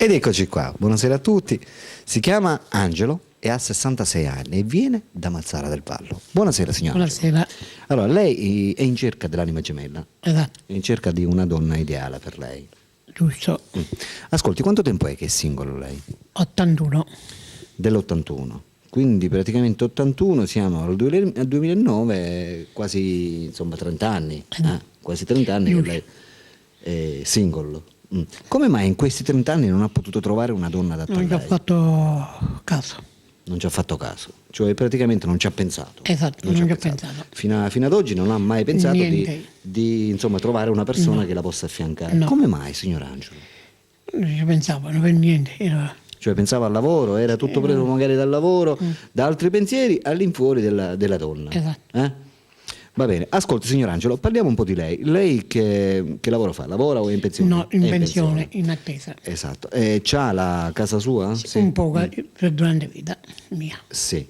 Ed eccoci qua, buonasera a tutti. Si chiama Angelo e ha 66 anni e viene da Mazzara del Vallo. Buonasera signor Angelo. Buonasera. Allora, lei è in cerca dell'anima gemella, Esatto, è in cerca di una donna ideale per lei. giusto. Ascolti, quanto tempo è che è singolo lei? 81. Dell'81. Quindi praticamente 81, siamo al 2009, quasi insomma 30 anni. Quasi 30 anni che lei è single. Come mai in questi 30 anni non ha potuto trovare una donna adatta a Non ci ho lei? fatto caso. Non ci ha fatto caso, cioè praticamente non ci ha pensato. Esatto, non ci ho pensato. Fino ad oggi non ha mai pensato Niente. di, insomma, trovare una persona che la possa affiancare. No. Come mai, signor Angelo? Non ci pensavano per niente. Cioè pensava al lavoro, era tutto preso magari dal lavoro, da altri pensieri all'infuori della donna. Esatto. Va bene, ascolti signor Angelo, parliamo un po' di lei. Lei che lavoro fa? Lavora o è in pensione? No, in È pensione, in attesa. Esatto. C'ha la casa sua? Sì. Un po' per durante la vita mia. Sì.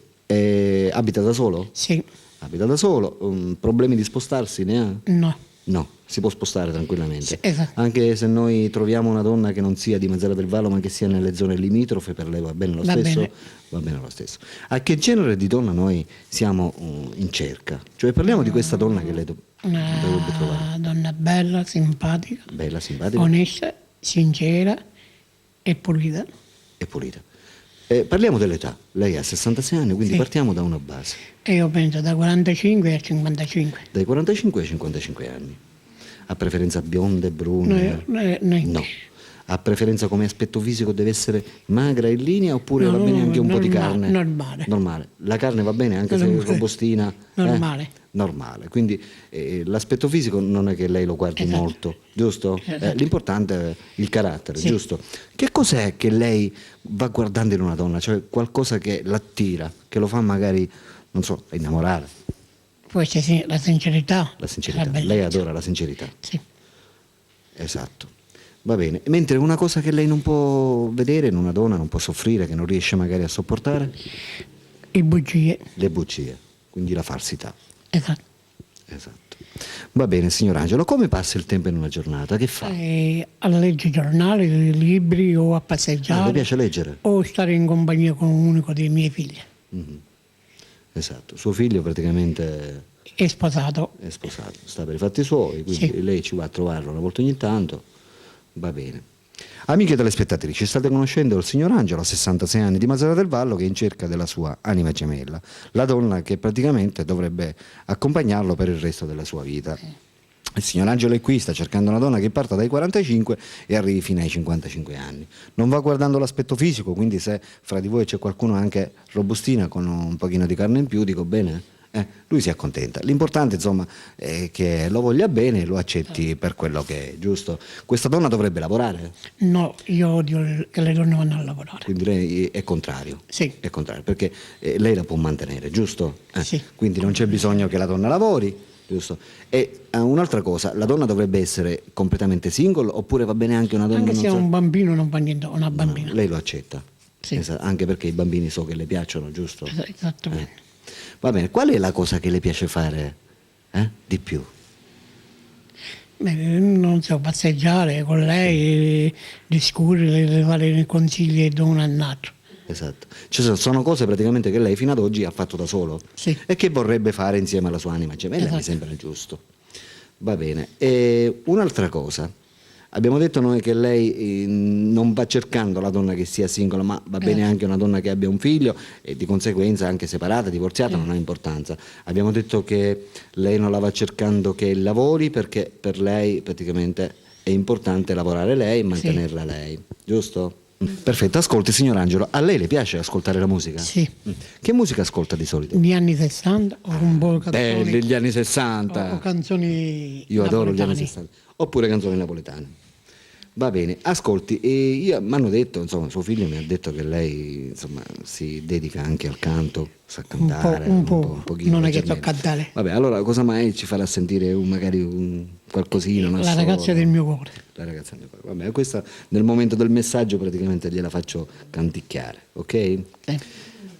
Abita da solo? Sì. Abita da solo, problemi di spostarsi ne ha? No. No, si può spostare tranquillamente. Sì, esatto. Anche se noi troviamo una donna che non sia di Mazzara del Vallo ma che sia nelle zone limitrofe, per lei va bene lo stesso? Bene. Va bene lo stesso. A che genere di donna noi siamo in cerca? Cioè parliamo di questa donna che lei dovrebbe trovare. Una donna bella, simpatica, Bella, simpatica onesta, sincera e pulita. e pulita. Parliamo dell'età. Lei ha 66 anni, quindi Sì. partiamo da una base. E io penso da 45 a 55. Dai 45 ai 55 anni. Ha preferenza bionde, brune? No. Ha preferenza come aspetto fisico, deve essere magra in linea oppure No, va bene anche un po' di normale, carne? normale. Normale. La carne va bene anche se è robustina? Normale. Normale. Quindi l'aspetto fisico non è che lei lo guardi Esatto. molto, giusto? Esatto. L'importante è il carattere, Sì. giusto? Che cos'è che lei va guardando in una donna? Cioè qualcosa che l'attira, che lo fa magari, non so, innamorare? Forse sì, la sincerità. La sincerità. La bellezza. Lei adora la sincerità. Sì. Esatto. Va bene. Mentre una cosa che lei non può vedere in una donna, non può soffrire, che non riesce magari a sopportare, Le bugie. le bugie, quindi la falsità. Esatto. Esatto. Va bene, signor Angelo, come passa il tempo in una giornata? Che fa? A leggere giornali, libri o a Le passeggiare piace leggere? o stare in compagnia con uno dei miei figli. Esatto. Suo figlio praticamente È sposato. è sposato, sta per i fatti suoi, quindi Sì. lei ci va a trovarlo una volta ogni tanto. Va bene. Amiche telespettatrici, state conoscendo il signor Angelo, 66 anni, di Mazzara del Vallo, che è in cerca della sua anima gemella, la donna che praticamente dovrebbe accompagnarlo per il resto della sua vita. Il signor Angelo è qui, sta cercando una donna che parta dai 45 e arrivi fino ai 55 anni. Non va guardando l'aspetto fisico, quindi se fra di voi c'è qualcuno anche robustina con un pochino di carne in più, dico bene, lui si accontenta. L'importante insomma è che lo voglia bene e lo accetti per quello che è, giusto? Questa donna dovrebbe lavorare, No, io odio che le donne vanno a lavorare. quindi lei è contrario. Sì. È contrario, perché lei la può mantenere, giusto? Sì. Quindi non c'è bisogno che la donna lavori, giusto? E un'altra cosa, la donna dovrebbe essere completamente single oppure va bene anche una donna Anche non se è so- un bambino non fa niente, una bambina. Lei lo accetta? Sì. Anche perché i bambini so che le piacciono, giusto? Esattamente. Va bene, qual è la cosa che le piace fare di più? Beh, non so, passeggiare con lei, discutere, fare consigli da uno all'altro. Esatto. Cioè, sono cose praticamente che lei fino ad oggi ha fatto da solo Sì. e che vorrebbe fare insieme alla sua anima gemella, mi Esatto. sembra giusto. Va bene. E un'altra cosa, abbiamo detto noi che lei non va cercando la donna che sia singola, ma va bene anche una donna che abbia un figlio e di conseguenza anche separata, divorziata, non ha importanza. Abbiamo detto che lei non la va cercando che lavori perché per lei praticamente è importante lavorare lei e mantenerla lei, giusto? Perfetto, ascolti signor Angelo, a lei le piace ascoltare la musica? Sì. Che musica ascolta di solito? Negli anni 60 o un po' canzoni. Belli gli anni 60. O canzoni Io adoro gli anni napoletane. 60. Oppure canzoni napoletane. Va bene, ascolti, mi hanno detto, insomma, suo figlio mi ha detto che lei, insomma, si dedica anche al canto, sa cantare, un pochino. non è che so leggermente. cantare. Vabbè, allora cosa mai ci farà sentire magari qualcosina? La ragazza del mio cuore. La ragazza del mio cuore. Vabbè, questa nel momento del messaggio praticamente gliela faccio canticchiare, ok? Sì.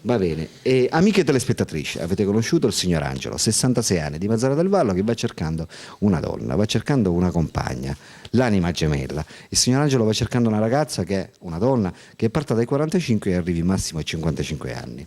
Va bene. E, amiche telespettatrici, avete conosciuto il signor Angelo, 66 anni, di Mazzara del Vallo, che va cercando una donna, va cercando una compagna, l'anima gemella. Il signor Angelo va cercando una ragazza che è una donna che parta dai 45 e arrivi massimo ai 55 anni.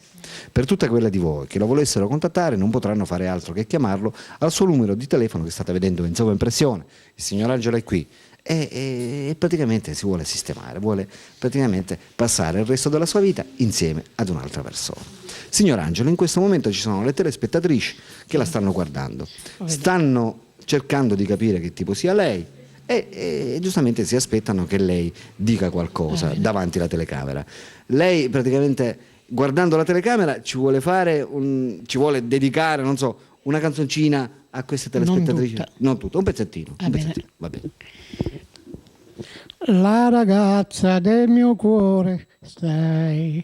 Per tutte quelle di voi che lo volessero contattare non potranno fare altro che chiamarlo al suo numero di telefono che state vedendo in sovraimpressione. Il signor Angelo è qui. E praticamente si vuole sistemare, vuole praticamente passare il resto della sua vita insieme ad un'altra persona. Signor Angelo, in questo momento ci sono le telespettatrici che la stanno guardando, stanno cercando di capire che tipo sia lei e giustamente si aspettano che lei dica qualcosa davanti alla telecamera. Lei praticamente, guardando la telecamera, ci vuole ci vuole dedicare, non so, una canzoncina a queste telespettatrici. Non tutto, un pezzettino. Va bene. La ragazza del mio cuore sei,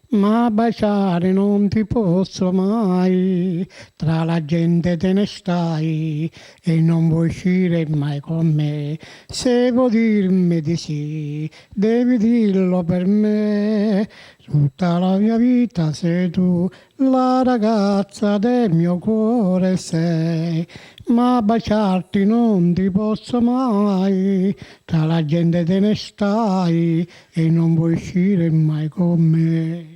ma baciare non ti posso mai, tra la gente te ne stai e non vuoi uscire mai con me. Se vuoi dirmi di sì, devi dirlo per me. Tutta la mia vita sei tu, la ragazza del mio cuore sei, ma baciarti non ti posso mai, tra la gente te ne stai e non vuoi uscire mai con me.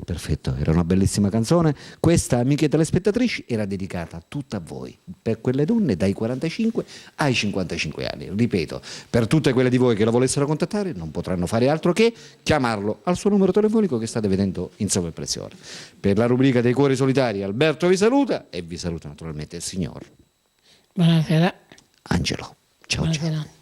Perfetto, era una bellissima canzone. Questa, amiche telespettatrici, era dedicata tutta a voi, per quelle donne dai 45 ai 55 anni. Ripeto, per tutte quelle di voi che la volessero contattare non potranno fare altro che chiamarlo al suo numero telefonico che state vedendo in sovraimpressione. Per la rubrica dei cuori solitari, Alberto vi saluta e vi saluta naturalmente il signor Buonasera. Angelo. Ciao ciao. Buonasera.